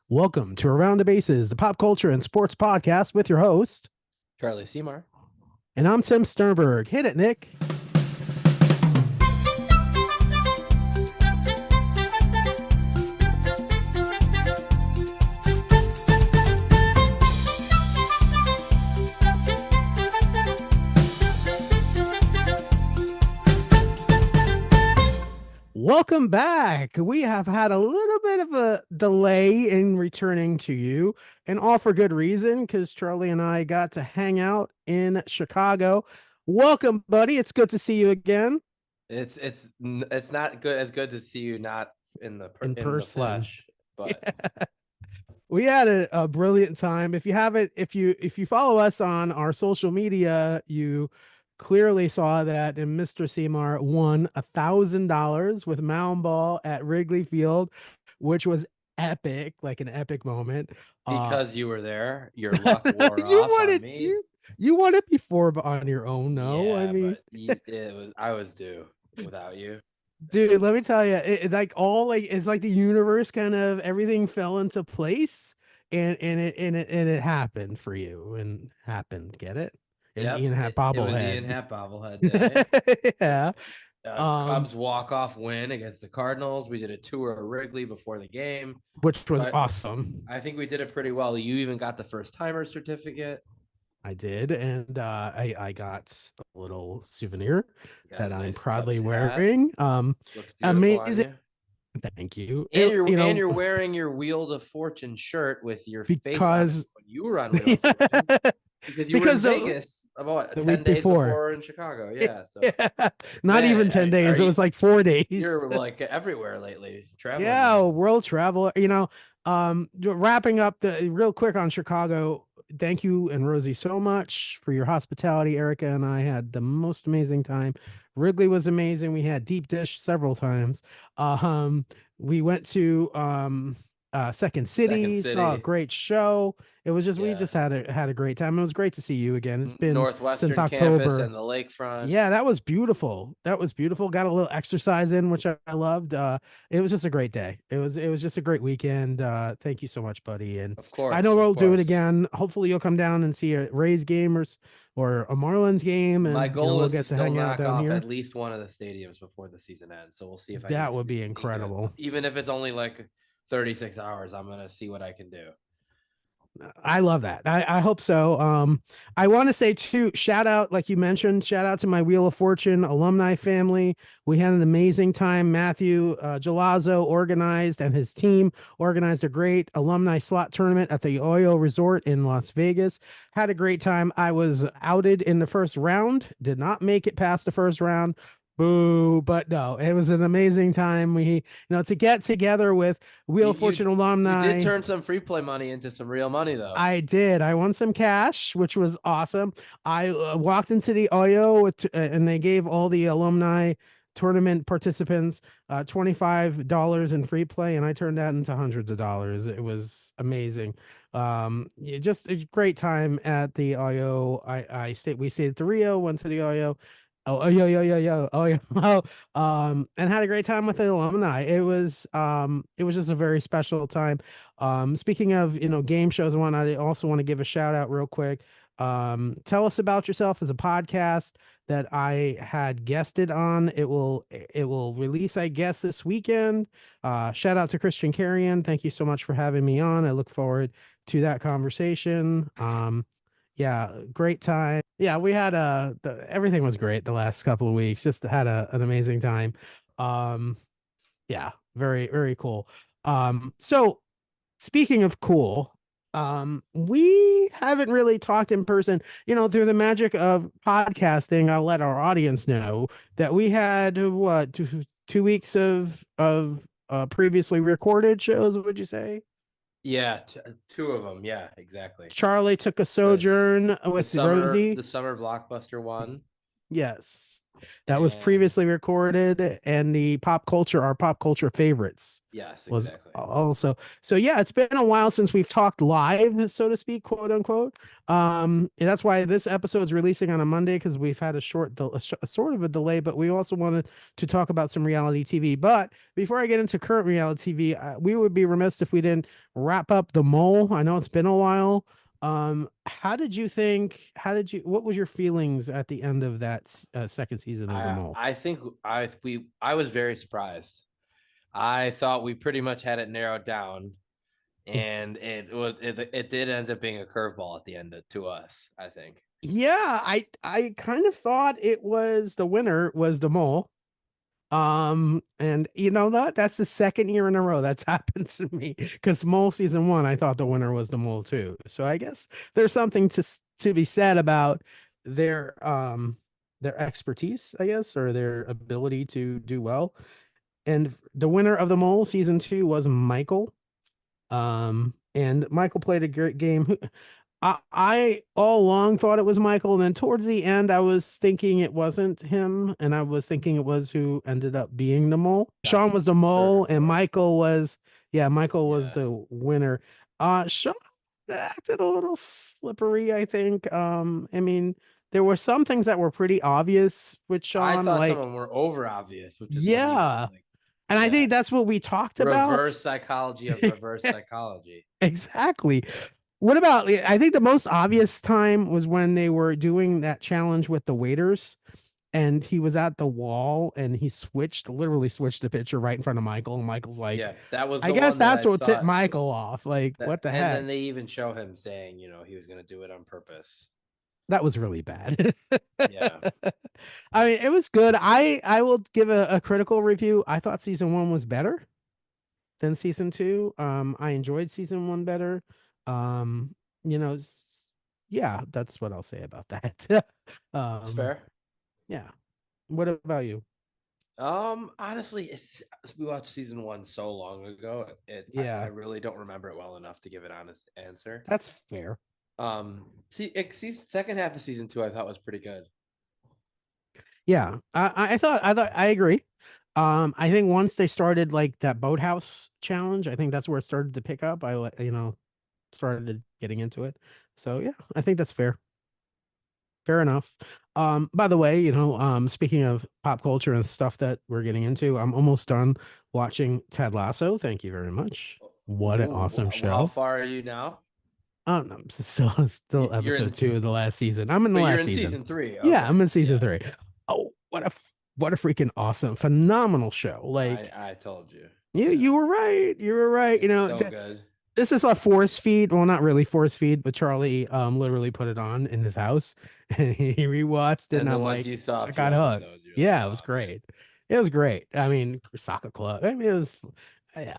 Welcome to Around the Bases, the pop culture and sports podcast with your host. Charlie Seymour. And I'm Tim Sternberg. Hit it, Nick. Welcome back. We have had a little bit of a delay in returning to you, and all for good reason, because Charlie and I got to hang out in Chicago. Welcome, buddy. It's good to see you again. It's not good to see you not in the In the person. flesh, but Yeah. We had a brilliant time. If you follow us on our social media, you clearly saw that and Mr. Seymour won $1,000 with Mound Ball at Wrigley Field, which was epic, like an epic moment. because you were there, your luck wore You off won on it. me. You won it before, but on your own. No, I Yeah, mean, but I was due without you. dude, let me tell you, it's like the universe kind of everything fell into place, and it happened for you and happened. Get it? Is Yep, Ian Hat it was Ian bobblehead? Hat bobblehead day. Yeah. Cubs walk-off win against the Cardinals. We did a tour of Wrigley before the game, Which was so awesome. I think we did it pretty well. You even got the first-timer certificate. I did, and I got a little souvenir that I'm proudly wearing. Looks beautiful Amazing. on you. Thank you. And you're wearing your Wheel of Fortune shirt with your face on it when you were on Wheel of Fortune. Because you were in Vegas about 10 days before in Chicago. Yeah. So not even 10 days. It was like 4 days. You're like everywhere lately, traveling. Yeah, world travel. Wrapping up real quick on Chicago. Thank you and Rosie so much for your hospitality. Erica and I had the most amazing time. Wrigley was amazing. We had deep dish several times. We went to Second City, saw a great show. It was we just had a great time. It was great to see you again. It's been Northwestern since October. campus and the lakefront. Yeah, that was beautiful. Got a little exercise in, which I loved. It was just a great day. It was just a great weekend. Thank you so much, buddy. And of course, I know we'll do it again. Hopefully you'll come down and see a Rays game or a Marlins game. And my goal is we'll to still knock off at least one of the stadiums before the season ends. So we'll see if that would be incredible. Even if it's only like 36 hours, I'm gonna see what I can do. I love that. I hope so. I want to say too, shout out, like you mentioned, shout out to my Wheel of Fortune alumni family. We had an amazing time. Matthew Gelazzo organized and his team organized a great alumni slot tournament at the Oyo Resort in Las Vegas. Had a great time. I was outed in the first round, did not make it past the first round. Boo, but no, it was an amazing time. We, to get together with Wheel of Fortune alumni. You did turn some free play money into some real money, though. I did. I won some cash, which was awesome. I walked into the Oyo and they gave all the alumni tournament participants $25 in free play, and I turned that into hundreds of dollars. It was amazing. Just a great time at the Oyo. We stayed at the Rio, went to the Oyo. And had a great time with the alumni. It was just a very special time. Speaking of game shows and whatnot, I also want to give a shout out real quick. Tell us about yourself as a podcast that I had guested on. It will release, I guess, this weekend. Shout out to Christian Carrion. Thank you so much for having me on. I look forward to that conversation. Yeah, great time. Yeah, we had everything was great the last couple of weeks. Just had an amazing time. Yeah, very, very cool. So speaking of cool, we haven't really talked in person, through the magic of podcasting. I'll let our audience know that we had what, 2 weeks of previously recorded shows, would you say? Yeah, two of them. Yeah, exactly. Charlie took a sojourn with Rosie. The summer blockbuster one. Yes. that was And previously recorded, and our pop culture favorites yes, was exactly. also. So yeah, it's been a while since we've talked live, so to speak, quote unquote. And that's why this episode is releasing on a Monday, because we've had a sort of a delay, but we also wanted to talk about some reality TV. But before I get into current reality TV, we would be remiss if we didn't wrap up The Mole. I know it's been a while. What was your feelings at the end of that second season of The Mole? I think I was very surprised. I thought we pretty much had it narrowed down, and it did end up being a curveball at the end to us, I think. Yeah, I kind of thought it was the winner was The Mole. And you know that's the second year in a row that's happened to me, because Mole season 1, I thought the winner was the Mole too. So I guess there's something to be said about their expertise, I guess, or their ability to do well. And the winner of the Mole season 2 was Michael. And Michael played a great game. I all along thought it was Michael, and then towards the end, I was thinking it wasn't him, and I was thinking it was who ended up being the mole. Got Sean was the third or mole, and fourth. Michael was Yeah. the winner. Sean acted a little slippery, I think. I mean, there were some things that were pretty obvious with I Sean, thought some of like, them were over obvious, which is what he was yeah. like. And I Yeah. think that's what we talked about. Reverse psychology of reverse psychology. Exactly. What about, I think the most obvious time was when they were doing that challenge with the waiters, and he was at the wall and he literally switched the picture right in front of Michael. And Michael's like, Yeah, that was I the guess one that that's I what tipped thought Michael off. Like, that, what the and then heck? they even show him saying, he was going to do it on purpose. That was really bad. Yeah. I mean, it was good. I will give a critical review. I thought season 1 was better than season 2. I enjoyed season 1 better. Um, you know, yeah, that's what I'll say about that. It's um, fair. yeah. What about you? Honestly, we watched season 1 so long ago. I Yeah, really don't remember it well enough to give an honest answer. that's fair. Second half of season 2 I thought was pretty good. Yeah, I agree. I think once they started like that boathouse challenge, I think that's where it started to pick up. Started getting into it. So yeah, I think that's fair. Fair enough. By the way, speaking of pop culture and stuff that we're getting into, I'm almost done watching Ted Lasso. Thank you very much. What an Ooh, awesome how show. far are you now? No, I'm still You're in, episode 2 of the last season. I'm in the but you're last in season. season 3. Yeah, Okay, I'm in season yeah. 3. Oh, what a freaking awesome, phenomenal show. Like, I told you. you Yeah, you were right. You were right. it's so good. This is a force feed. Well, not really force feed, but Charlie literally put it on in his house and he rewatched it, and And then I'm once like, you saw a I few got hooked. episodes, you're like, Yeah, it was oh man. great. It was great. I mean, soccer club. I mean, it was yeah,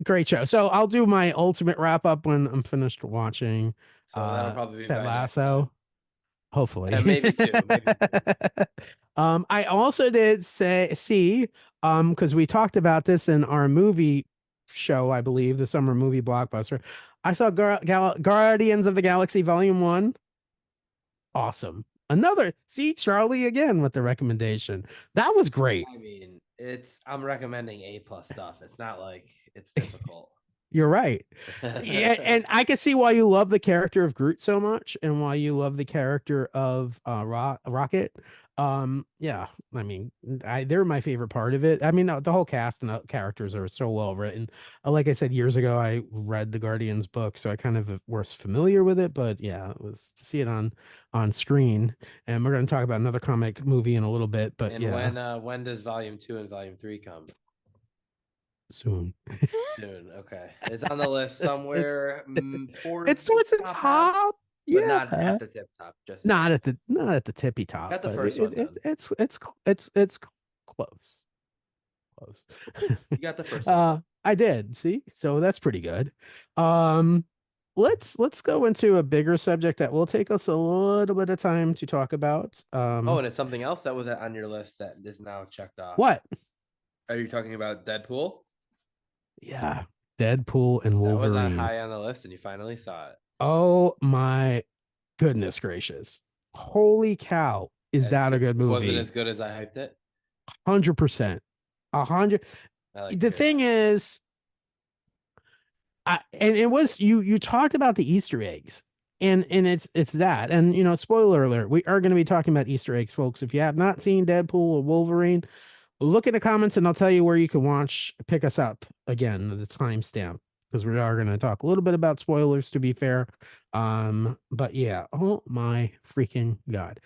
great show. So I'll do my ultimate wrap up when I'm finished watching So that'll probably be Ted by next time. Lasso. Hopefully. And maybe two, maybe two. I also did see, because we talked about this in our movie show, I believe, the summer movie blockbuster. I saw Guardians of the Galaxy Volume 1. Awesome. See Charlie again with the recommendation. That was great. I mean, I'm recommending A+ stuff. It's not like it's difficult. You're right. Yeah, and I can see why you love the character of Groot so much, and why you love the character of Rocket. Yeah, I mean, they're my favorite part of it. I mean, the whole cast and the characters are so well written. Like I said years ago, I read the Guardians book, so I kind of was familiar with it. But yeah, it was to see it on screen. And we're going to talk about another comic movie in a little bit. But And yeah, when does Volume 2 and Volume 3 come? soon. Soon. Okay, it's on the list It's somewhere it's towards the towards the top half, top. but not Yeah. at the tip top just yet. Not at the tippy top, Got the but first one done. it's close. Close. You got the first one. I did. See? So that's pretty good. Um let's go into a bigger subject that will take us a little bit of time to talk about. Oh, and it's something else that was on your list that is now checked off. What? Are you talking about Deadpool? Yeah. Deadpool and That was on Wolverine. high on the list, and you finally saw it. Oh my goodness gracious. Holy cow. is As that a good good was it movie? as good as I hyped it? 100%. 100. I like to The hear that. thing is, and it was you talked about the Easter eggs, and it's that, and spoiler alert, we are going to be talking about Easter eggs, folks. If you have not seen Deadpool or Wolverine, look in the comments and I'll tell you where you can pick us up again, the timestamp, because we are going to talk a little bit about spoilers, to be fair. But yeah, oh my freaking god,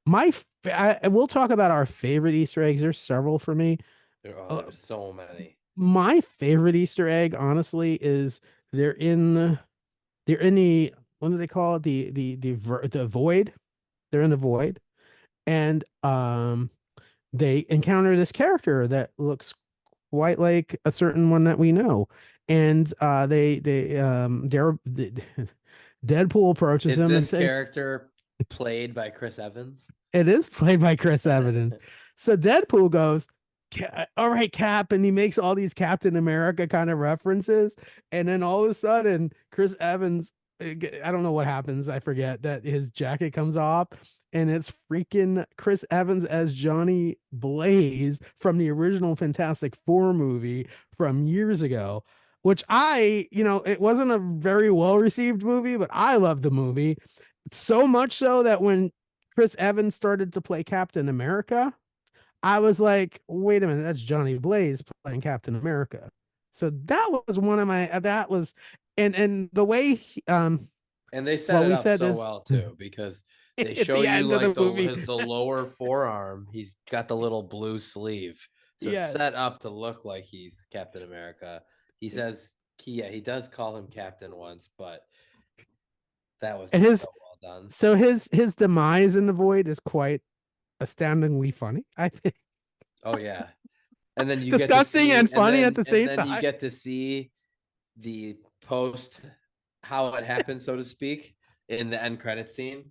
we'll talk about our favorite Easter eggs. There's several for me. Uh, There's so many. my favorite Easter egg, honestly, is they're in they're in the, what do they call it, the void. They're in the void, and they encounter this character that looks quite like a certain one that we know, and Deadpool approaches Is him and this says, character played by Chris Evans? it is played by Chris Evans. So Deadpool goes, all right, Cap. And he makes all these Captain America kind of references. And then all of a sudden, Chris Evans, I don't know what happens. I forget that his jacket comes off and it's freaking Chris Evans as Johnny Blaze from the original Fantastic Four movie from years ago. Which it wasn't a very well received movie, but I loved the movie so much so that when Chris Evans started to play Captain America, I was like, wait a minute, that's Johnny Blaze playing Captain America. So that was one of my that was and the way And they set well, it we up said so this well too, because they at show the you end of like the movie. the lower forearm. He's got the little blue sleeve, so it's Yes. set up to look like he's Captain America. He says, yeah, he does call him Captain once, but that was And just his so well done. so his demise in the void is quite astoundingly funny. I think Oh yeah, and then you get to disgusting see, and funny at the and same then you time. get to see the post how it happened, so to speak, in the end credit scene.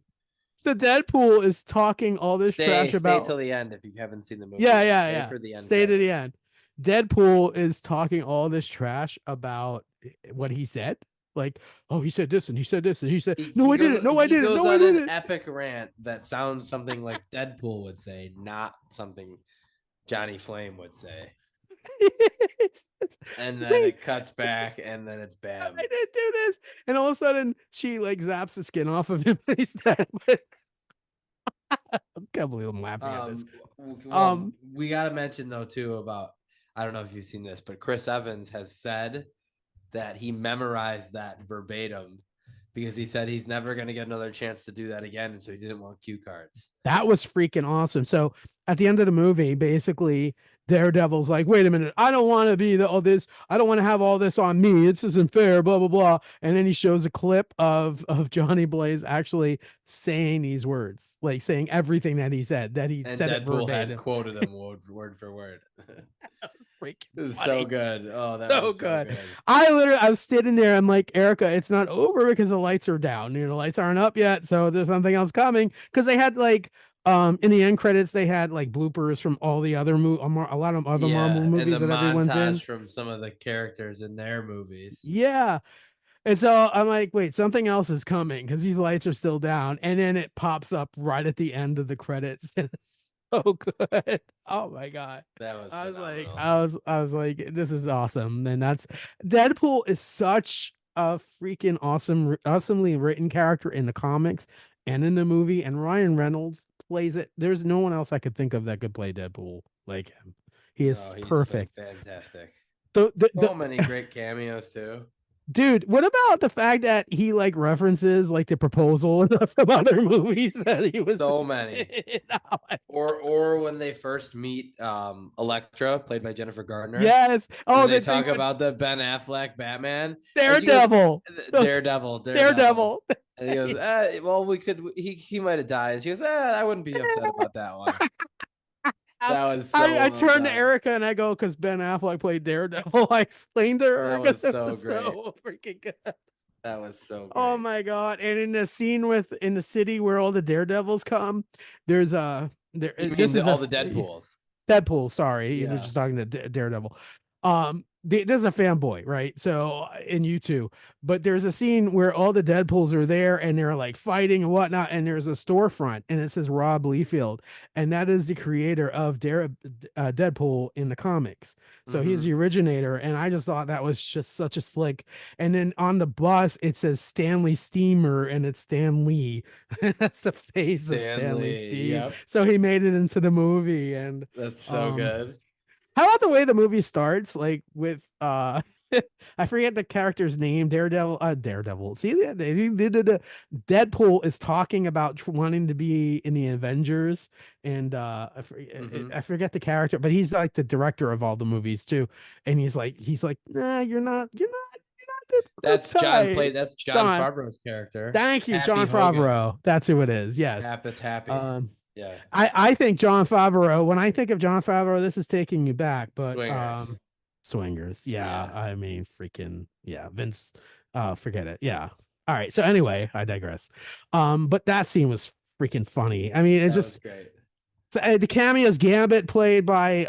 So Deadpool is talking all this trash Stay about. till the end if you haven't seen the movie Yeah, yet. yeah, Stay yeah. for the end Stay to the credits. end. Deadpool is talking all this trash about what he said. Like, oh, he said this and he said this and he said, no, I didn't. No, I He didn't. goes No, I on an didn't. epic rant that sounds something like Deadpool would say, not something Johnny Flame would say. And then Wait, it cuts back, and then it's I bam. didn't do this. And all of a sudden, she like zaps the skin off of him. And he's dead. But I can't believe I'm laughing at this. Well, Um, we got to mention though too about, I don't know if you've seen this, but Chris Evans has said that he memorized that verbatim because he said he's never going to get another chance to do that again, and so he didn't want cue cards. That was freaking awesome. So at the end of the movie, basically, Daredevil's like, wait a minute, I don't want to be all this, I don't want to have all this on me. This isn't fair, blah, blah, blah. And then he shows a clip of Johnny Blaze actually saying these words, like saying everything that he said, that he And said it Deadpool had verbatim. quoted him word for word. It Freaking was so funny. good. Oh, that So was so good. good. I was sitting there. I'm like, Erica, it's not over because the lights are down. The lights aren't up yet. So there's something else coming. Because they had like, in the end credits, they had like bloopers from all the other a lot of other Marvel Yeah, and movies the that everyone's montage in. from some of the characters in their movies. Yeah. And so I'm like, wait, something else is coming because these lights are still down. And then it pops up right at the end of the credits. And it's so good. Oh my God. That was I was like, phenomenal. I was like, this is awesome. And that's Deadpool is such a freaking awesomely written character in the comics and in the movie. And Ryan Reynolds plays it. There's no one else I could think of that could play Deadpool like him. He Oh, is he's been perfect. fantastic. The So many great cameos too. Dude, what about the fact that he like references like the proposal and some other movies that he was So in? many. Oh my- Or when they first meet Elektra, played by Jennifer Gardner, yes. and Oh, then they the thing talk with about the Ben Affleck Batman, and she goes, Daredevil. Oh, Daredevil. Daredevil. And he goes, well, we could, he might have died. And she goes, I wouldn't be upset about that one. I, That was so I well turned to done. Erica and I go, because Ben Affleck played Daredevil. I explained to her That because was it so was great. so freaking good. That was so Oh great. my God. And in the scene in the city where all the Daredevils come, there's You mean this is a all the Deadpools? Deadpool, sorry. We're Yeah. just talking to Daredevil. there's a fanboy, right? So in you too, but there's a scene where all the Deadpools are there and they're like fighting and whatnot, and there's a storefront and it says Rob Liefeld, and that is the creator of Deadpool in the comics. So he's Mm-hmm. the originator, and I just thought that was just such a slick. And then on the bus it says Stanley Steamer, and it's Stan Lee. That's the face of Stanley Stanley. Steam. Yep. So he made it into the movie, and That's so um good. how about the way the movie starts, like with I forget the character's name, Daredevil. See, Deadpool is talking about wanting to be in the Avengers, and Mm-hmm. I forget the character, but he's like the director of all the movies too, and he's like, nah, you're not the type. That's John John, Favreau's character. thank you, Happy John Hogan. Favreau. That's who it is. Yes. It's happy. Um, Yeah. I think John Favreau, when I think of John Favreau, this is taking you back, but Swingers. Swingers. Yeah, Yeah. I mean freaking yeah, Vince forget it. Yeah. All right. So anyway, I digress. But that scene was freaking funny. I mean, it's That was just great. the cameos. Gambit played by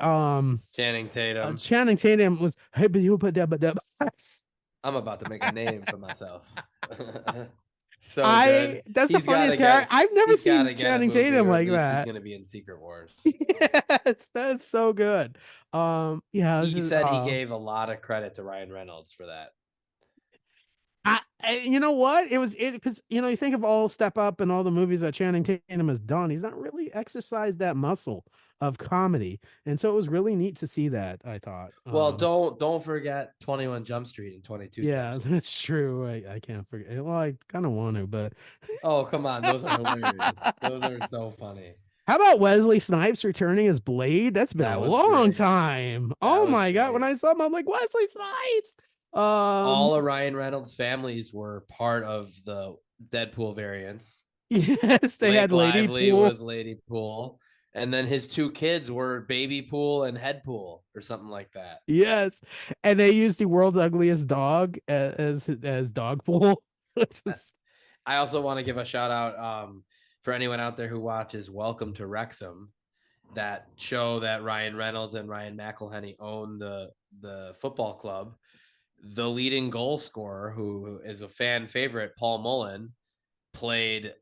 Channing Tatum. Channing Tatum was hey but you put that but that. I'm about to make a name for myself. So I good. That's the funniest character. I've never He's got seen to get a Channing movie, Tatum or at like least he's that. going to be in Secret Wars. Yes, that's so good. Yeah, it was He just said he gave a lot of credit to Ryan Reynolds for that. you know what? It was it because you think of all Step Up and all the movies that Channing Tatum has done. He's not really exercised that muscle of comedy, and so it was really neat to see that. I thought. Well, don't forget 21 Jump Street and 22 Jump Yeah, Street. that's true. I can't forget. Well, I kind of want to, but Oh, come on, those are hilarious. Those are so funny. how about Wesley Snipes returning as Blade? That's been a That was long great. time. That Oh was my god! When great. I saw him, I'm like Wesley Snipes. All of Ryan Reynolds' families were part of the Deadpool variants. Yes, they Blake had Lady Lively Pool. was Lady Pool, and then his two kids were Baby Pool and Head Pool or something like that. Yes, and they used the world's ugliest dog as dog pool. Which is I also want to give a shout out for anyone out there who watches Welcome to Wrexham, that show that Ryan Reynolds and Ryan McElhenney own the football club. The leading goal scorer, who is a fan favorite, Paul Mullen, played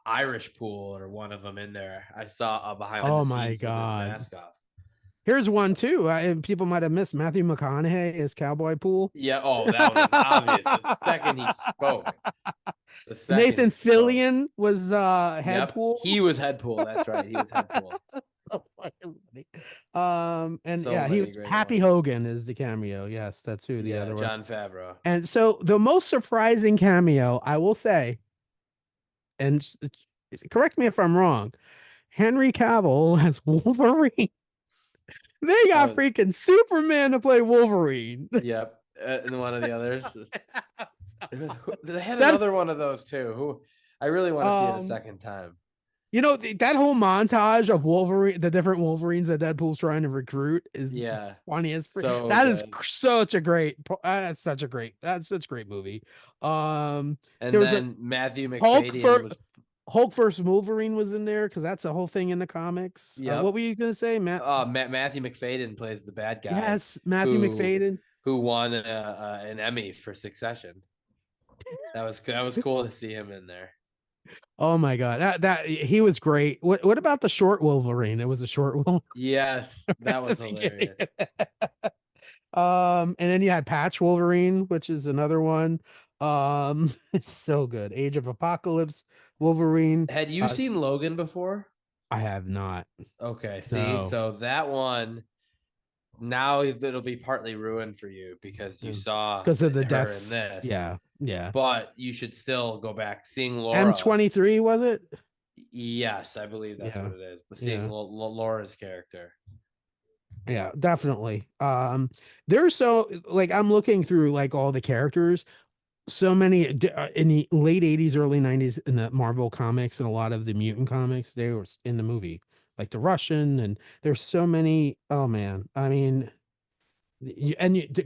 Irish Pool or one of them in there. I saw behind oh the my scenes with his god. mask off. Here's one too. People might have missed Matthew McConaughey as Cowboy Pool. Yeah. Oh, that one was obvious. The second he spoke. The second Nathan he spoke. Fillion was head Yep. pool. He was head pool. That's right. He was head pool. So fucking funny. And So yeah, he many was great Happy ones. Hogan is the cameo. Yes, that's who the Yeah. other one. John Favreau. And so the most surprising cameo, I will say, and correct me if I'm wrong, Henry Cavill as Wolverine. They That got was, freaking Superman to play Wolverine. yep. And one of the others. They had That another one of those too. Who I really want to see it a um second time. that whole montage of Wolverine, the different Wolverines that Deadpool's trying to recruit is the Yeah. funniest. So That is good. that's such a great movie. Um there And was a then Matthew Hulk McFadyen for was Hulk versus Wolverine was in there because that's a whole thing in the comics. What yep. were you gonna say, Matt? Matthew McFadyen plays the bad guy Yes, Matthew who McFadyen. won an Emmy for Succession. That was cool to see him in there. Oh my god, that he was great. What about the short Wolverine? It was a short Wolverine. Yes, that At the was beginning. hilarious. And then you had Patch Wolverine, which is another one. It's so good. Age of Apocalypse, Wolverine. Had you seen Logan before? I have not. Okay, see, No, so that one now it'll be partly ruined for you because you saw because of the her in deaths. this, Yeah, yeah. but you should still go back seeing Laura. M23 was it? Yes, I believe that's Yeah, what it is. But seeing yeah, Laura's character. yeah. Definitely. There's so like I'm looking through like all the characters. So many in the late 80s, early 90s in the Marvel comics and a lot of the mutant comics, they were in the movie, like the Russian, and there's so many. Oh man, I mean,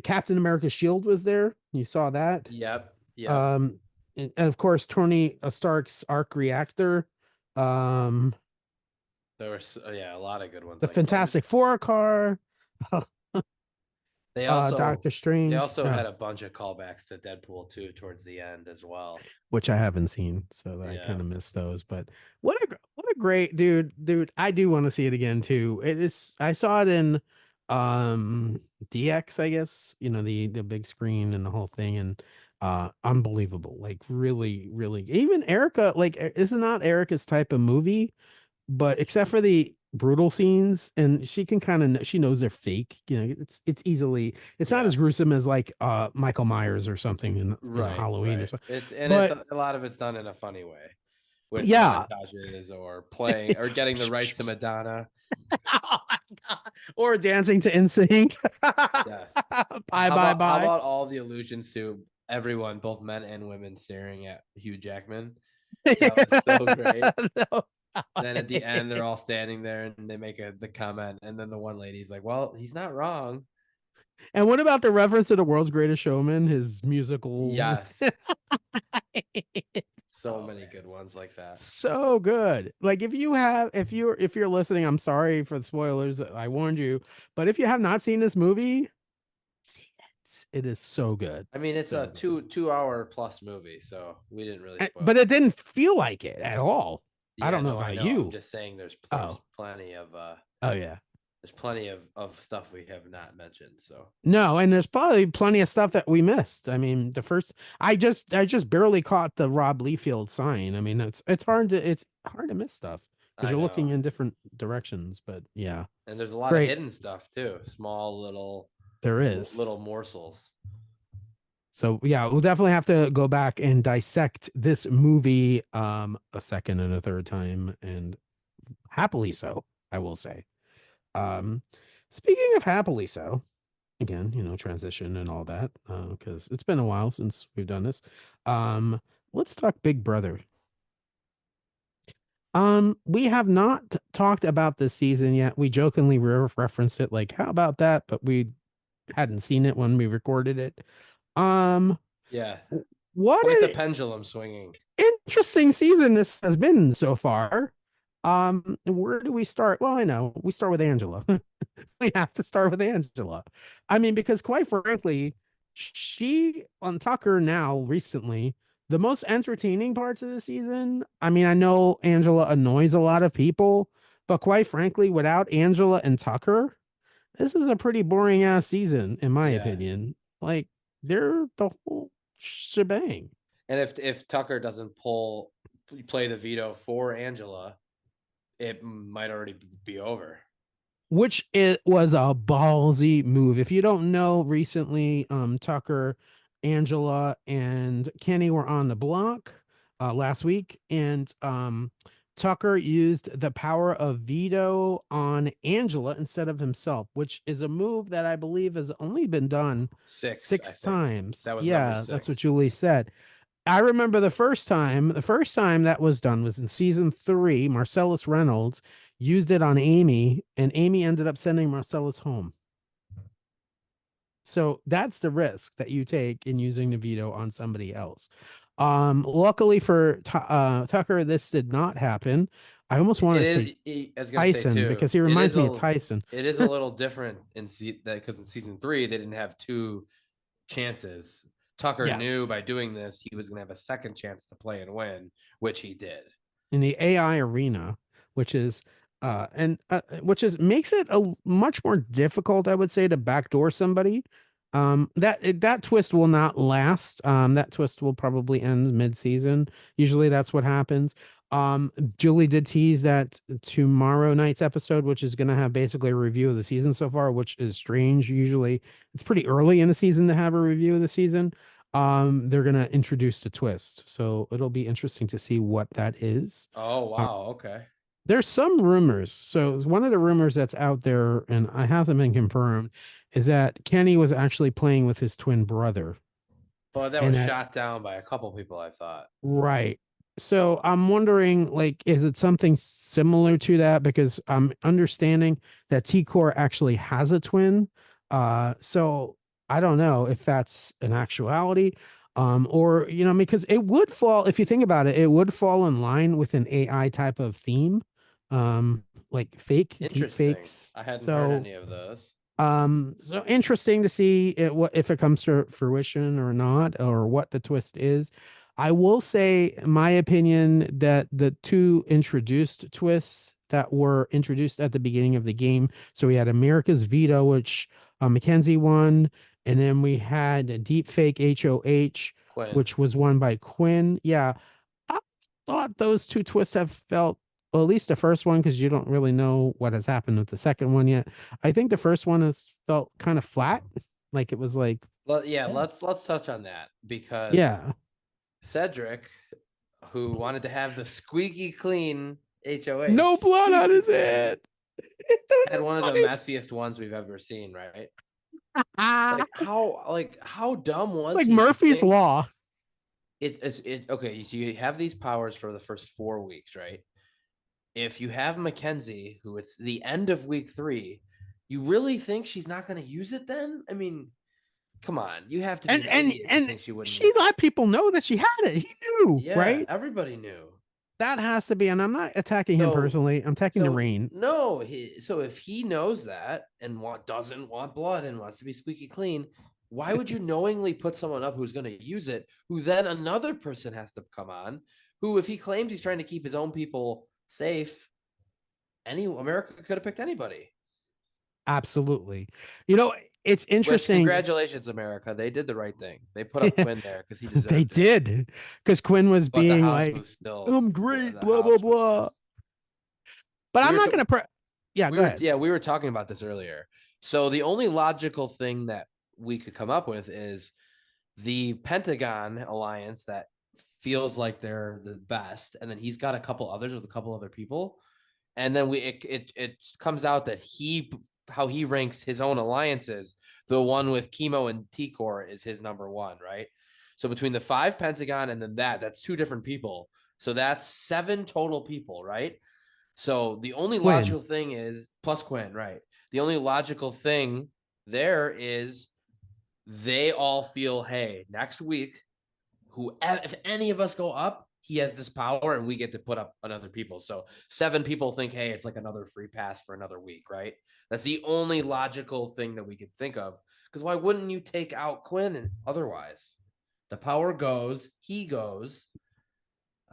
Captain America's shield was there. You saw that. Yep, yep. Um, and of course Tony Stark's arc reactor. Um, There were yeah, a lot of good ones the like that. Fantastic Four car. They also Doctor they Strange, also had a bunch of callbacks to Deadpool 2 towards the end as well. which I haven't seen, so I Yeah. kind of missed those. But what a great dude. I do want to see it again too. It is. I saw it in DX, I guess. You know, the big screen and the whole thing, and unbelievable. Like really, really. Even Erica, like, it's not Erica's type of movie, but except for the brutal scenes, and she can kind of, she knows they're fake. You know, it's easily, it's not Yeah. as gruesome as like Michael Myers or something in, you know, Right, Halloween or right. something. It's But a lot of it's done in a funny way with yeah. montages or playing or getting the rights to Madonna. Oh my God. Or dancing to NSYNC. Yes. Bye bye How bye. about all the allusions to everyone, both men and women, staring at Hugh Jackman? That was so great. No. Then at the end, they're all standing there and they make the comment, and then the one lady's like, "Well, he's not wrong." And what about the reference to the world's greatest showman, his musical? Yes, so Oh many man. good ones like that. So good. Like if you have, if you're listening, I'm sorry for the spoilers. I warned you, but if you have not seen this movie, see it. It is so good. I mean, it's So a good. 2 hour plus movie, so we didn't really spoil But it. it didn't feel like it at all. I Yeah, don't know no, I about know. I'm you. just saying there's Oh, plenty of oh yeah. stuff we have not mentioned. So No, and there's probably plenty of stuff that we missed. I mean, I just barely caught the Rob Liefeld sign. I mean, it's hard to miss stuff because I you're looking know. in different directions. But yeah, And there's a lot of great. hidden stuff too, small There is. little morsels. So yeah, we'll definitely have to go back and dissect this movie a second and a third time, and happily so, I will say. Um Speaking of happily so, again, you know, transition and all that, because it's been a while since we've done this. Um, let's talk Big Brother. We have not talked about this season yet. We jokingly referenced it, like, how about that? But we hadn't seen it when we recorded it. Um, Yeah, what quite the an pendulum swinging. interesting season this has been so far. Where do we start? Well, I know we start with Angela. We have to start with Angela. I mean, because quite frankly, she on Tucker now recently, the most entertaining parts of the season. I mean, I know Angela annoys a lot of people, but quite frankly, without Angela and Tucker, this is a pretty boring ass season, in my Yeah, opinion. Like, they're the whole shebang. and if Tucker doesn't play the veto for Angela, it might already be over. Which it was a ballsy move. If you don't know, recently, Tucker, Angela, and Kenny were on the block last week, and Tucker used the power of veto on Angela instead of himself, which is a move that I believe has only been done Six, I six think times. that was number Yeah, that's what six. Julie said. I remember the first time that was done was in season 3. Marcellus Reynolds used it on Amy, and Amy ended up sending Marcellus home. So that's the risk that you take in using the veto on somebody else. Luckily for Tucker, this did not happen. I almost want It to is. say I was gonna say Tyson too. because he reminds me of Tyson. It is a little different that because in season 3 they didn't have two chances. Tucker knew Yes. by doing this he was gonna have a second chance to play and win, which he did. In the AI arena, which is and which is makes it a much more difficult, I would say, to backdoor somebody. That twist will not last. That twist will probably end mid-season. Usually that's what happens. Julie did tease that tomorrow night's episode, which is going to have basically a review of the season so far, which is strange. Usually it's pretty early in the season to have a review of the season. They're going to introduce the twist, so it'll be interesting to see what that is. Oh uh, wow, okay. there's some rumors. So one of the rumors that's out there, and I hasn't been confirmed, is that Kenny was actually playing with his twin brother, But that and was that shot down by a couple people, I thought. right. So I'm wondering, like, is it something similar to that? Because I'm understanding that T-Core actually has a twin. So I don't know if that's an actuality. Or, you know, because it would fall, if you think about it, it would fall in line with an AI type of theme. Like fake deep Interesting. fakes. I hadn't heard So any of those. So interesting to see what if it comes to fruition or not, or what the twist is. I will say, in my opinion, that the two introduced twists that were introduced at the beginning of the game. So we had America's Veto, which Mackenzie won, and then we had Deep Fake HOH, Quinn. which was won by Quinn. Yeah, I thought those two twists have felt, well, at least the first one, because you don't really know what has happened with the second one yet. I think the first one has felt kind of flat. Like it was like, Yeah, eh, let's touch on that because yeah, Cedric, who wanted to have the squeaky clean no HOH, blood on squeaky his clean, head. That had is one of the funny. messiest ones we've ever seen, right? It's Like how dumb was like he to Murphy's think Law. it okay, so you have these powers for the first 4 weeks, right? If you have Mackenzie, who it's the end of week 3, you really think she's not going to use it then? I mean, come on, you have to be And an and idiot to and think she wouldn't she use it. let people know that she had it. He knew, Yeah, right? everybody knew. That has to be, and I'm not attacking him So, personally. I'm attacking the so rain. no. So if he knows that and doesn't want blood and wants to be squeaky clean, why would you knowingly put someone up who's going to use it? Who then another person has to come on? Who, if he claims he's trying to keep his own people safe, any America could have picked anybody. Absolutely. You know, it's Which, interesting. congratulations, America. They did the right thing. They put up Quinn there because he They deserved it. did, because Quinn was But the being house like, was still "I'm great," the blah blah house was blah. just But we I'm were not gonna. Yeah, go ahead. we were talking about this earlier. So the only logical thing that we could come up with is the Pentagon alliance that feels like they're the best, and then he's got a couple others with a couple other people, and then it comes out that how he ranks his own alliances. The one with Chemo and T-Core is his number one, right? So between the 5 Pentagon and then that's two different people. So that's 7 total people, right? So the only Quinn. logical thing is plus Quinn, right? The only logical thing there is they all feel, hey, next week, who if any of us go up, he has this power and we get to put up another people. So 7 people think, hey, it's like another free pass for another week, right? That's the only logical thing that we could think of. Because why wouldn't you take out Quinn otherwise? The power goes, he goes.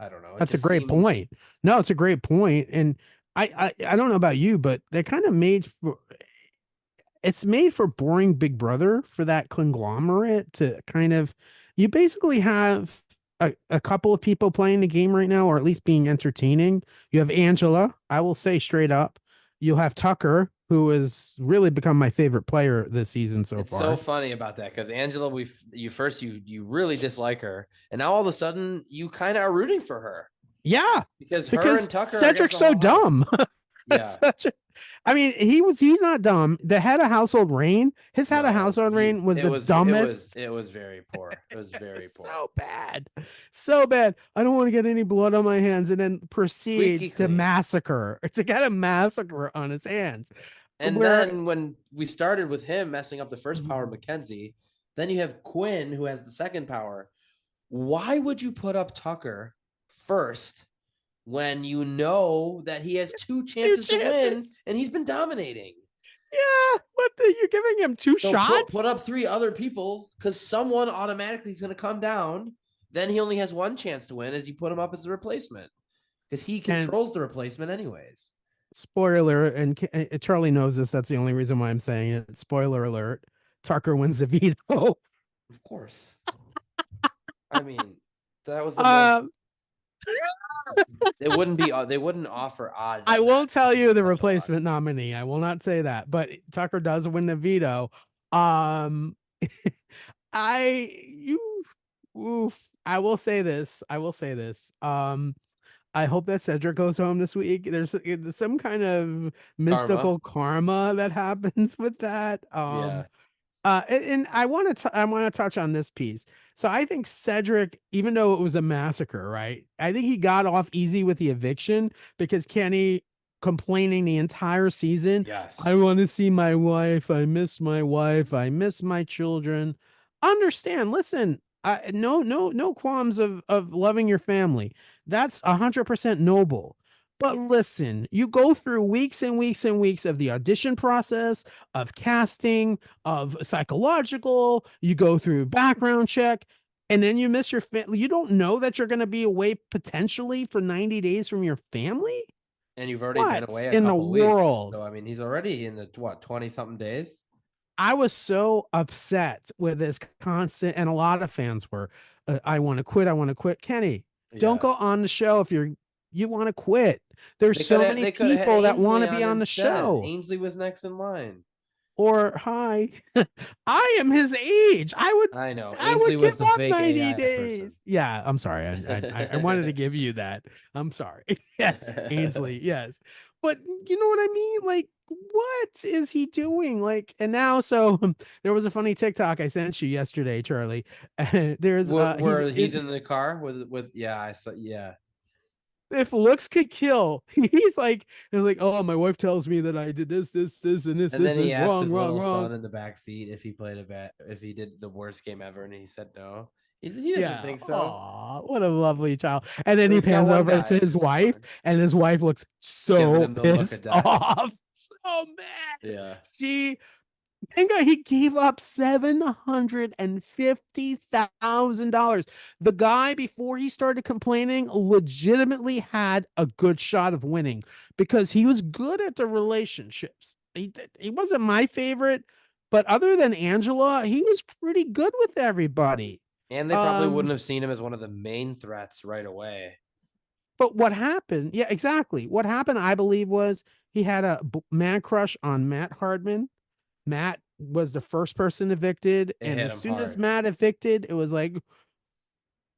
I don't know. It That's a just great seems point. No, it's a great point, and I don't know about you, but they're kind of made for. It's made for boring Big Brother, for that conglomerate to kind of. You basically have a couple of people playing the game right now, or at least being entertaining. You have Angela. I will say straight up. You'll have Tucker, who has really become my favorite player this season so it's so far. funny about that because Angela, you really dislike her, and now all of a sudden you kind of are rooting for her Yeah, because her because and Tucker are against Cedric's the so whole house. dumb. Yeah, Such a, I mean, he's not dumb. The head of household Rain, his head of no, household Rain was the dumbest. it was very poor. It was very poor. So bad. So bad. I don't want to get any blood on my hands, and then Squeaky proceeds to clean. to get a massacre on his hands. And Where then when we started with him messing up the first power, Mackenzie, then you have Quinn who has the second power. Why would you put up Tucker first when you know that he has 2 two chances to win chances. and he's been dominating? Yeah, you're giving him two So put shots? up 3 other people because someone automatically is going to come down. Then he only has 1 chance to win as you put him up as a replacement because he And controls the replacement anyways. spoiler, and Charlie knows this. That's the only reason why I'm saying it. Spoiler alert: Tucker wins the veto. Of course. I mean, that was the most. um, It wouldn't be. They wouldn't offer odds I on that won't tell if it you was the such a lock. replacement nominee. I will not say that, but Tucker does win the veto. Um, you, oof. I will say this. I will say this. I hope that Cedric goes home this week. There's some kind of Karma. mystical karma that happens with that. Yeah. And I want to touch on this piece. So I think Cedric, even though it was a massacre, right? I think he got off easy with the eviction because Kenny complaining the entire season. I Yes. want to see my wife. I miss my wife. I miss my children. Understand? Listen, no qualms of loving your family. That's 100% noble. But listen, you go through weeks and weeks and weeks of the audition process, of casting, of psychological, you go through background check, and then you miss your family. You don't know that you're going to be away potentially for 90 days from your family? And you've already been What away a in the couple weeks. world? So I mean, he's already in the what, 20 something days? I was so upset with this constant, and a lot of fans were. I want to quit. I want to quit. Kenny, don't Yeah. go on the show if you want to quit. There's so many They could have had people that want Ainsley to be on on the instead. show. Ainsley was next in line. Or hi, I am his age. I know. I would Ainsley give was the up fake 90 AI person. days. Yeah, I'm sorry. I wanted to give you that. I'm sorry. Yes, Ainsley. Yes, but you know what I mean. Like, what is he doing? Like, and now, so there was a funny TikTok I sent you yesterday, Charlie. There's Where he's in the car with yeah, I saw yeah. if looks could kill, he's like, oh, my wife tells me that I did this, and And then he this, asked wrong, his wrong, little wrong. son in the back seat if he played a bet, if he did the worst game ever, and he said no. He doesn't Yeah. think so. Oh, what a lovely child. And then he He's got pans one over guy, to his which is wife, fine. and his wife looks Giving so him the look of pissed death. off. So mad. Yeah. She think he gave up $750,000. The guy, before he started complaining, legitimately had a good shot of winning because he was good at the relationships. He wasn't my favorite, but other than Angela, he was pretty good with everybody. And they probably wouldn't Um, have seen him as one of the main threats right away. but what happened? Yeah, exactly. What happened, I believe, was he had a man crush on Matt Hardman. Matt was the first person evicted, It and hit as him soon as hard. Matt evicted, it was like,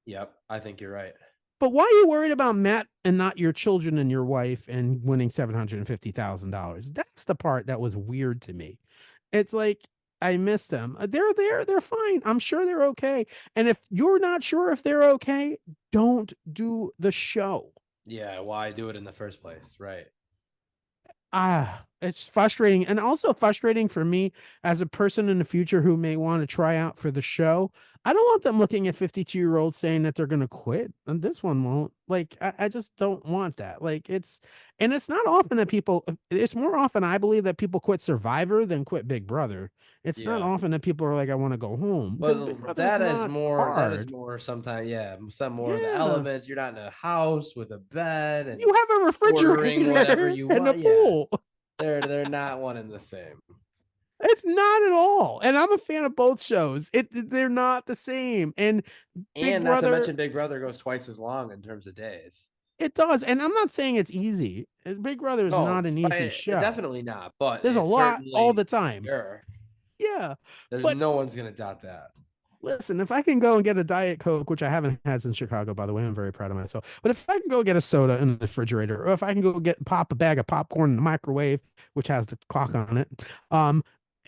Yep, I think you're right. but why are you worried about Matt and not your children and your wife and winning $750,000? That's the part that was weird to me. It's like I miss them. They're there. They're fine. I'm sure they're okay. And if you're not sure if they're okay, don't do the show. Yeah, why do it in the first place? Right. It's frustrating, and also frustrating for me as a person in the future who may want to try out for the show. I don't want them looking at 52-year-olds saying that they're going to quit, and this one won't. Like, I just don't want that. Like, and it's not often that people, it's more often, I believe, that people quit Survivor than quit Big Brother. It's not Yeah. often that people are like, I want to go home, because Big Well, Brother's not that is hard. more sometimes, yeah, some more of the Yeah. elements. You're not in a house with a bed and You have a ordering whatever refrigerator you and a want. Yeah. pool. They're not one and the same. It's not at all. And I'm a fan of both shows. They're not the same. And Big And not to Brother, mention Big Brother goes twice as long in terms of days. it does. And I'm not saying it's easy. Big Brother is No, not an easy show. definitely not, but There's a it's lot all certainly the time. sure. Yeah. There's But no one's gonna doubt that. listen, if I can go and get a Diet Coke, which I haven't had since Chicago, by the way, I'm very proud of myself. But if I can go get a soda in the refrigerator, or if I can go get pop a bag of popcorn in the microwave, which has the clock on it, um,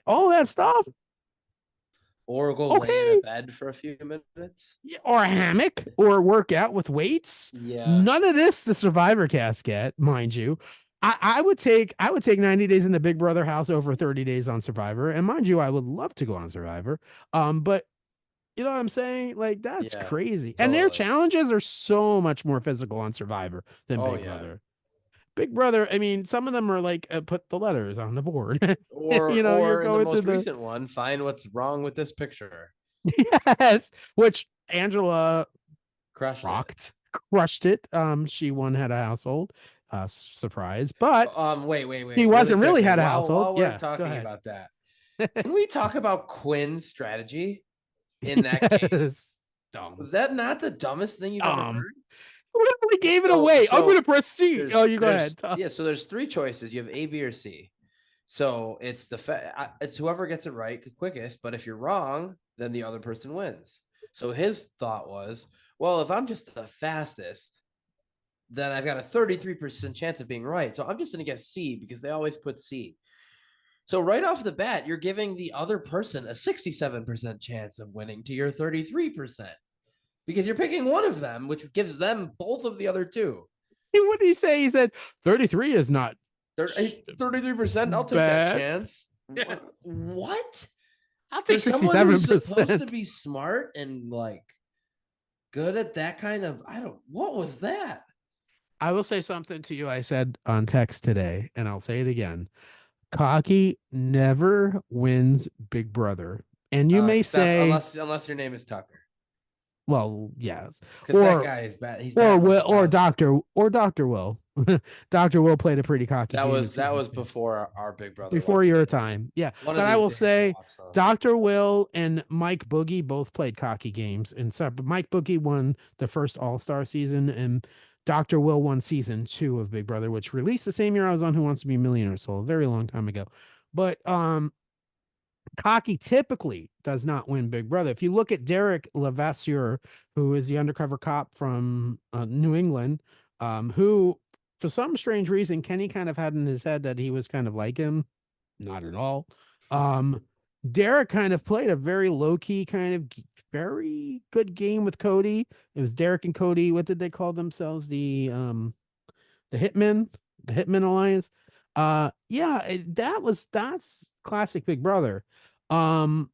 all that stuff, Or go lay in a okay. bed for a few minutes. Or a hammock or work out with weights. Yeah. None of this the Survivor cast get, mind you. I would take 90 days in the Big Brother house over 30 days on Survivor. And mind you, I would love to go on Survivor. But you know what I'm saying? Like, that's Yeah. crazy. And their Totally. challenges are so much more physical on Survivor than Oh Big yeah. Brother. Big Brother, I mean, some of them are like put the letters on the board. You're Or in the going to most the recent one, find what's wrong with this picture. yes, which Angela Crushed it. rocked, crushed it. She won had a household, surprise, but he Really wasn't really quickly, had a household. while we're Yeah, go talking ahead. about that, can we talk about Quinn's strategy in that game? Yes, dumb, Was that not the dumbest thing you've ever dumb. heard? Literally gave it So away. I'm so gonna press C. Oh, you go ahead. so there's three choices. You have A, B, or C. So it's it's whoever gets it right the quickest. But if you're wrong, then the other person wins. So his thought was, well, if I'm just the fastest, then I've got a 33% chance of being right. So I'm just going to guess C because they always put C. So right off the bat, you're giving the other person a 67% chance of winning to your 33% because you're picking one of them, which gives them both of the other two. What did he say? He said 33 is not 33%, I'll take that bad. chance. What? I'll For take someone who's supposed to 67%. be smart and like good at that kind of, what was that? I will say something to you. I said on text today, and I'll say it again. Cocky never wins Big Brother. And you may Except say, unless your name is Tucker, well, yes, because that or guy is bad. He's or bad with will a or thousand. Doctor Will. Doctor Will played a pretty cocky game in That season was two. before our Big Brother Before watching your anyways. time. Yeah. One of But I these will days we'll say watch some. Dr. Will and Mike Boogie both played cocky games. And so Mike Boogie won the first All-Star season, and Dr. Will won season two of Big Brother, which released the same year I was on Who Wants to Be a Millionaire, so a very long time ago. But cocky typically does not win Big Brother. If you look at Derek Levasseur, who is the undercover cop from New England, who for some strange reason Kenny kind of had in his head that he was kind of like him. Not at all. Um, Derek kind of played a very low key, kind of very good game with Cody. It was Derek and Cody. What did they call themselves? The Hitmen, the Hitman Alliance. Yeah, that's classic Big Brother. Um,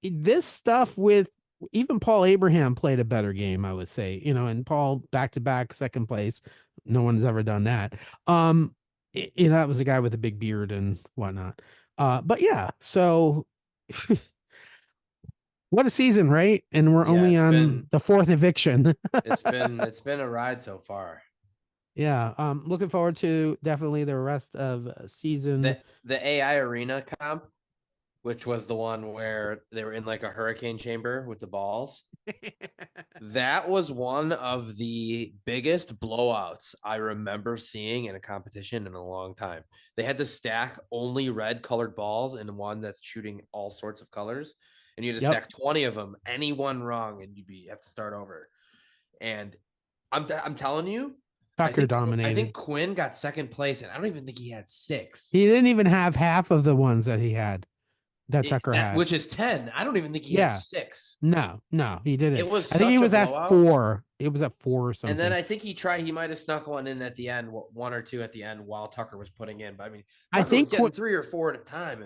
this stuff with even Paul Abraham played a better game, I would say. And Paul back to back second place. No one's ever done that. That was a guy with a big beard and whatnot. But yeah, so what a season, right? And we're Yeah, only on the fourth eviction. it's been a ride so far. Yeah, looking forward to definitely the rest of season. The AI arena comp, which was the one where they were in like a hurricane chamber with the balls. That was one of the biggest blowouts I remember seeing in a competition in a long time. They had to stack only red colored balls and one that's shooting all sorts of colors. And you had to Yep, stack 20 of them, any one wrong, and have to start over. And I'm telling you, Tucker I dominated. think Quinn got second place, and I don't even think he had six. He didn't even have half of the ones that he had that Tucker had. Which is 10. I don't even think he had Yeah, six. no, he didn't. It was I think he such a was at blowout. four. It was at four or And then something. I think he might have snuck one in at the end, one or two at the end while Tucker was putting in. But I mean, I Tucker was think getting three or four at a time.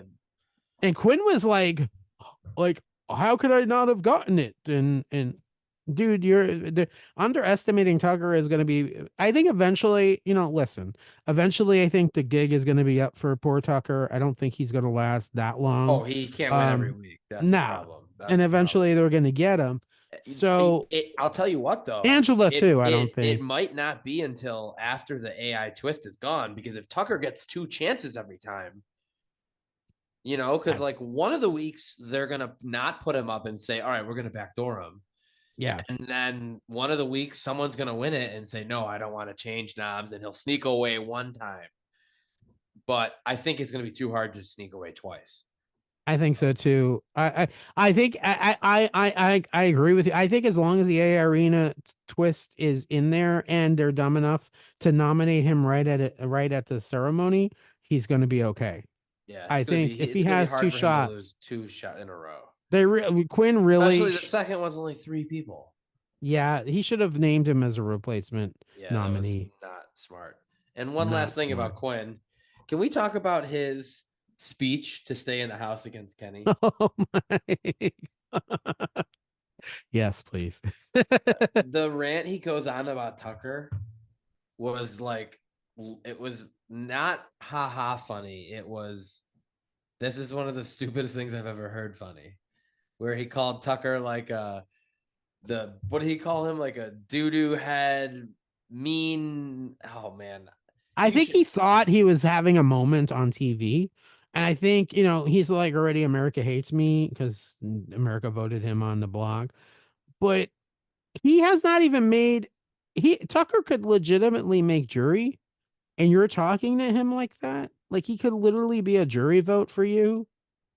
and Quinn was like, how could I not have gotten it? And dude, you're underestimating Tucker is going to be. I think eventually, listen. Eventually, I think the gig is going to be up for poor Tucker. I don't think he's going to last that long. He can't win every Um, week. That's the nah. problem. And That's the problem. eventually, they're going to get him. So I'll tell you what, though, Angela too. I don't it think. might not be until after the AI twist is gone, because if Tucker gets two chances every time, because I, like one of the weeks they're gonna not put him up and say, all right, we're gonna backdoor him. yeah, And then one of the weeks someone's gonna win it and say, no, I don't want to change knobs, and he'll sneak away one time. But I think it's gonna be too hard to sneak away twice. I think so too. I think I agree with you. I think as long as the A Arena twist is in there and they're dumb enough to nominate him right at the ceremony, he's going to be okay. Yeah, I think if he it's gonna be has two hard for him to shots, lose two shot in a row. Quinn really, Especially the second one's only three people. yeah, he should have named him as a replacement Yeah, that was nominee. not smart. And one last Not thing smart. about Quinn. Can we talk about his speech to stay in the house against Kenny? Oh my. Yes, please. The rant he goes on about Tucker was like, it was not haha funny. It was, this is one of the stupidest things I've ever heard funny. Where he called Tucker like what did he call him? Like a doo-doo head, mean. Oh man. I You think should he thought he was having a moment on TV. And I think, he's like already America hates me because America voted him on the blog. But he has not even made Tucker could legitimately make jury, and you're talking to him like that. Like he could literally be a jury vote for you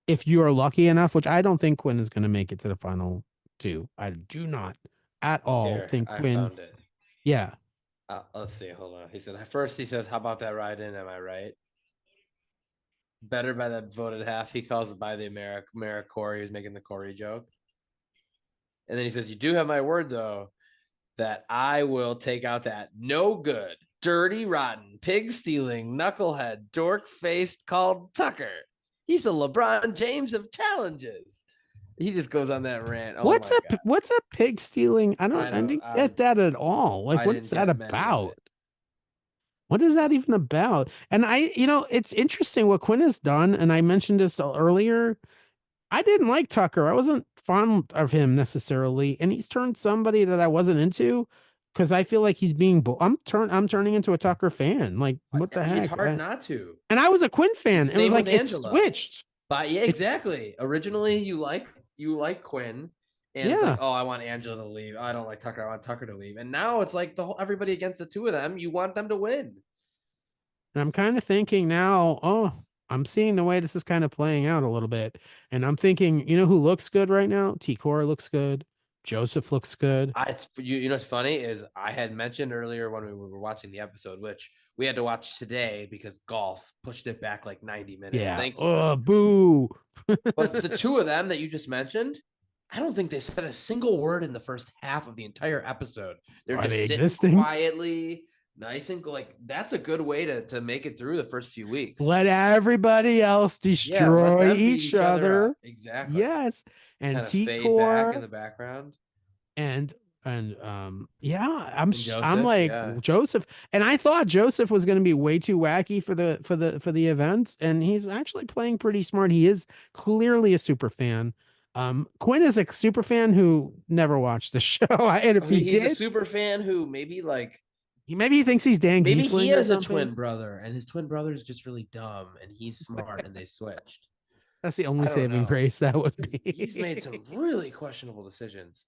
if you are lucky enough, which I don't think Quinn is going to make it to the final two. I do not at all here. think I Quinn. found it. Yeah. Let's see. Hold on. He says, "How about that ride in? Am I right?" Better by that voted half. He calls it by the Americ Corey, who's making the Corey joke. And then he says, "You do have my word, though, that I will take out that no good, dirty, rotten, pig stealing, knucklehead, dork faced called Tucker. He's the LeBron James of challenges." He just goes on that rant. Oh my god. What's a pig stealing? I I don't. didn't get that at all. Like, I what is didn't that get many of about? it. What is that even about? And it's interesting what Quinn has done, and I mentioned this earlier. I didn't like Tucker. I wasn't fond of him necessarily, and he's turned somebody that I wasn't into because I feel like he's being. I'm turning into a Tucker fan. Like, what the It's heck? hard not to. And I was a Quinn fan. It was Same with like it's Angela. switched. But yeah, It's exactly. Originally, you like Quinn, and it's like, yeah. oh, I want Angela to leave. I don't like Tucker. I want Tucker to leave. And now it's like the whole everybody against the two of them. You want them to win. And I'm kind of thinking now, oh, I'm seeing the way this is kind of playing out a little bit. And I'm thinking, you know who looks good right now? T Cora looks good. Joseph looks good. You know what's funny is I had mentioned earlier when we were watching the episode, which we had to watch today because golf pushed it back like 90 minutes. Yeah. Thanks. Oh, boo. But the two of them that you just mentioned, I don't think they said a single word in the first half of the entire episode. They're Are they just sitting existing? quietly, nice and like that's a good way to make it through the first few weeks. Let everybody else Yeah, let destroy them beat each each other up. other. Exactly. Yes. And Kind of fade back in T-Core the background. and yeah, And I'm Joseph, like yeah. Joseph, and I thought Joseph was going to be way too wacky for the event, and he's actually playing pretty smart. He is clearly a super fan. Quinn is a super fan who never watched the show, and if he He's a did, super fan who maybe he thinks he's Dan maybe he Giesling or has a something. twin brother and his twin brother is just really dumb and he's smart and they switched. That's the only I don't saving know. grace that would He's made be. some really questionable decisions.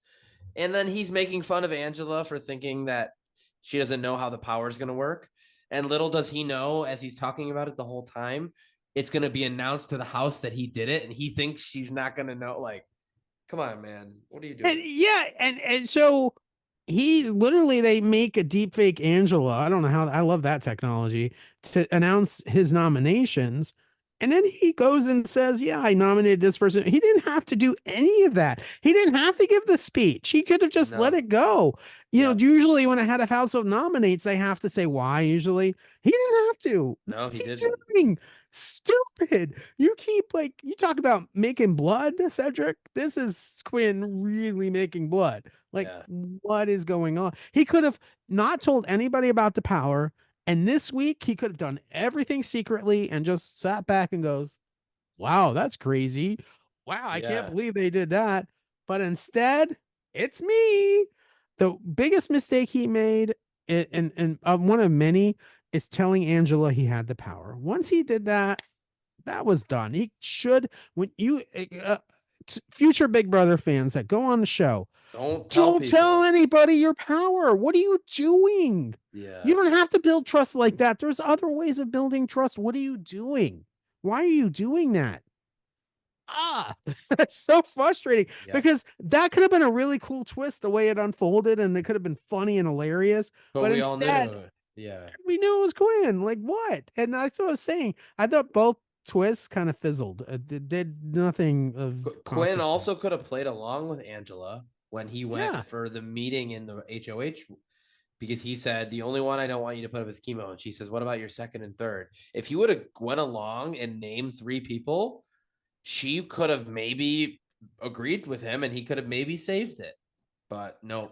And then he's making fun of Angela for thinking that she doesn't know how the power is going to work. And little does he know, as he's talking about it the whole time, it's going to be announced to the house that he did it. And he thinks she's not going to know. Like, come on, man. What are you And doing? yeah, and so he literally they make a deep fake Angela. I don't know how I love that technology to announce his nominations. And then he goes and says, yeah, I nominated this person. He didn't have to do any of that. He didn't have to give the speech. He could have just let No. it go. Yep. Usually when a head of household nominates, they have to say why, usually. He didn't have to. No, What's he he didn't. doing? Stupid. You keep like you talk about making blood, Cedric. This is Quinn really making blood. Like, Yeah. what is going on? He could have not told anybody about the power. And this week he could have done everything secretly and just sat back and goes, wow, that's crazy. Wow, I can't Yeah. believe they did that. But instead, it's me. The biggest mistake he made, and one of many, is telling Angela he had the power. Once he did that, that was done. He should, when you, future Big Brother fans that go on the show, Don't tell don't tell people. anybody your power. What are you doing? You Yeah. don't have to build trust like that. There's other ways of building trust. What are you doing? Why are you doing that? Ah, that's so frustrating Yep. because that could have been a really cool twist the way it unfolded and it could have been funny and hilarious. But But we all instead, knew. Yeah. we knew it was Quinn. Like, what? And that's what I was saying. I thought both twists kind of fizzled. Did nothing of Quinn consequence. also could have played along with Angela when he went Yeah. for the meeting in the HOH because he said the only one I don't want you to put up is chemo, and she says, "What about your second and third?" If he would have went along and named three people, she could have maybe agreed with him, and he could have maybe saved it. But no,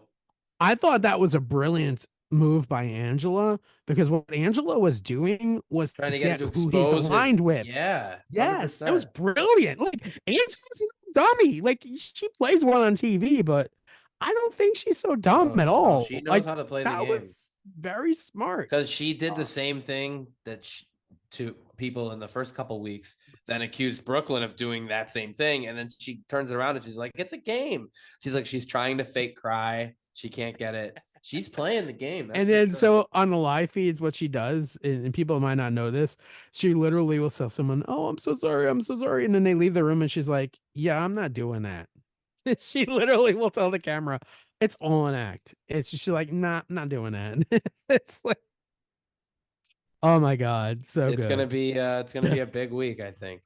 I thought that was a brilliant move by Angela because what Angela was doing was trying to to get him get to who he's expose his aligned with. yeah, hundred Yes, it was percent. brilliant. Like Angela's no dummy. Like she plays well on TV, but I don't think she's so dumb Oh at no, she all. knows Like how to play the that game. was very smart. Because she did the Uh, same thing to people in the first couple weeks, then accused Brooklyn of doing that same thing, and then she turns around and she's like, "It's a game." She's like, she's trying to fake cry. She can't get it. She's playing the game. That's And for then sure. so on the live feeds, what she does, and people might not know this, she literally will tell someone, "Oh, I'm so sorry, I'm so sorry," and then they leave the room, and she's like, "Yeah, I'm not doing that." She literally will tell the camera, "It's all an act." It's just she's like, "Nah, I'm not doing that." It's like, oh my god, so good. It's gonna be a big week, I think.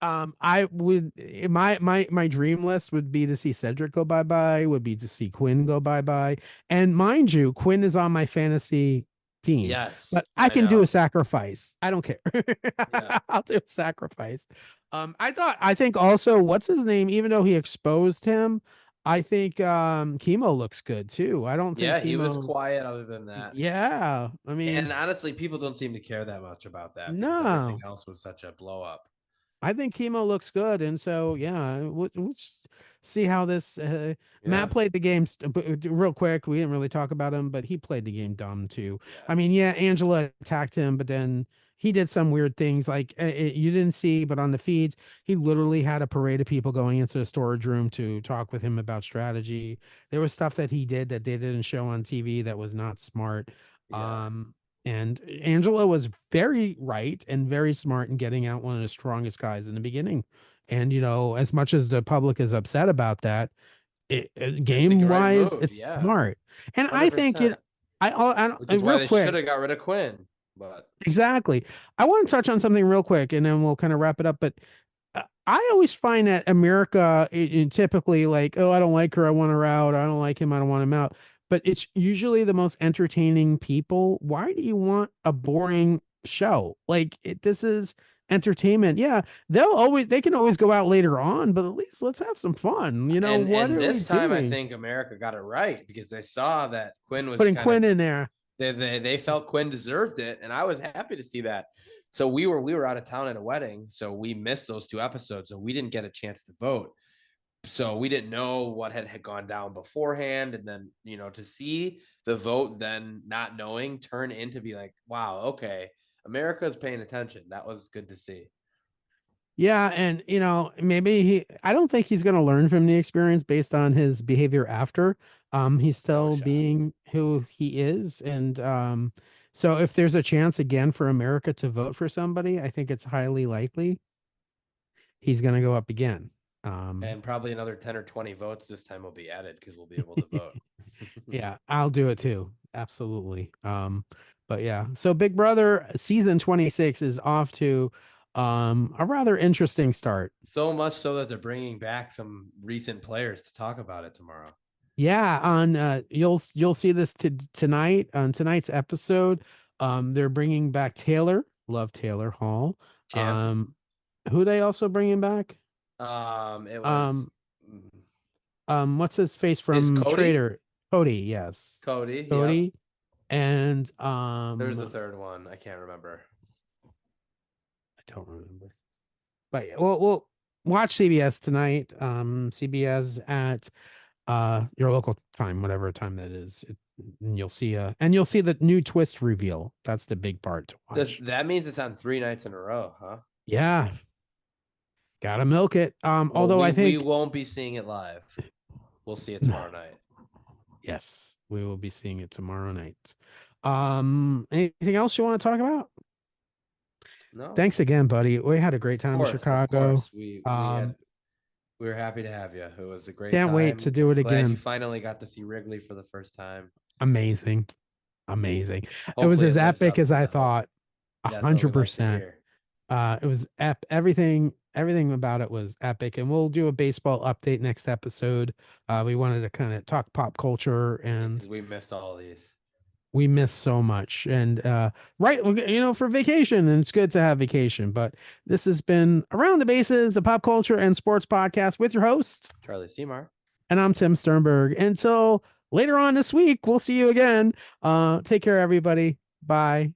I would my dream list would be to see Cedric go bye bye, would be to see Quinn go bye bye, and mind you, Quinn is on my fantasy team, Yes, but I I can do a know. sacrifice. I don't care. Yeah. I'll do a sacrifice. I think also what's his name, even though he exposed him, I think Chemo looks good too. I don't think Yeah, he was Chemo. quiet other than that. Yeah, I mean, And honestly, people don't seem to care that much about that because everything no. else was such a blow up. I think Chemo looks good, and so yeah, see how this. Matt Yeah. played the game real quick. We didn't really talk about him, but he played the game dumb too. Yeah. I mean, yeah, Angela attacked him, but then he did some weird things like you didn't see, but on the feeds, he literally had a parade of people going into the storage room to talk with him about strategy. There was stuff that he did that they didn't show on TV that was not smart. Yeah. Um, and Angela was very right and very smart in getting out one of the strongest guys in the beginning. And, as much as the public is upset about that, It's the game right wise, move. it's Yeah. smart. And I think 100%. I don't, Which is why real they should quick, have got rid of Quinn. But exactly. I want to touch on something real quick and then we'll kind of wrap it up. But I always find that America typically like, oh, I don't like her, I want her out. I don't like him, I don't want him out. But it's usually the most entertaining people. Why do you want a boring show? Like this is entertainment. Yeah, they can always go out later on, but at least let's have some fun. What and are we this time I doing? think America got it right because they saw that Quinn was Putting kind of Quinn in there. they felt Quinn deserved it, and I was happy to see that. So we were out of town at a wedding, so we missed those 2 episodes, so we didn't get a chance to vote. So we didn't know what had gone down beforehand, and then to see the vote, then not knowing, turn into be like, wow, okay, America's paying attention. That was good to see. Yeah, and maybe I don't think he's going to learn from the experience based on his behavior after. He's No still shot. being who he is, and so if there's a chance again for America to vote for somebody, I think it's highly likely he's going to go up again. Um, And probably another 10 or 20 votes this time will be added because we'll be able to vote. yeah, I'll do it too. Absolutely. But yeah, so Big Brother season 26 is off to a rather interesting start. So much so that they're bringing back some recent players to talk about it tomorrow. Yeah, on you'll see this tonight on tonight's episode. They're bringing back Taylor, love Taylor Hall. Champ. Um, who they also bringing back? It was Um, what's his face is from Cody. Trader? Cody, yes, Cody. Yep. Cody, and There's the third one. I can't remember. I don't remember. But yeah, we'll watch CBS tonight. CBS at your local time, whatever time that is. And you'll see the new twist reveal. That's the big part to Does watch. that means it's on 3 nights in a row, huh? Yeah, gotta milk it. Well, Although we I we think won't be seeing it live. We'll see it no, tomorrow night. yes, we will be seeing it tomorrow night. Anything else you want to talk about? No, Thanks again, buddy. We had a great of time in course, of Chicago. course. Um, We were happy to have you. It was a great can't wait to time. do it Glad you again. finally got to see Wrigley for the first time. Amazing, amazing. It was Hopefully, it as lives epic up as to I the hope. thought. a That's what we hundred like to percent. hear. It was everything about it was epic, and we'll do a baseball update next episode. We wanted to kind of talk pop culture, and Because we missed all these. we miss so much. And right, for vacation, and it's good to have vacation. But this has been Around the Bases, the pop culture and sports podcast with your host, Charlie Seymour. and I'm Tim Sternberg. Until later on this week, we'll see you again. Take care, everybody. Bye.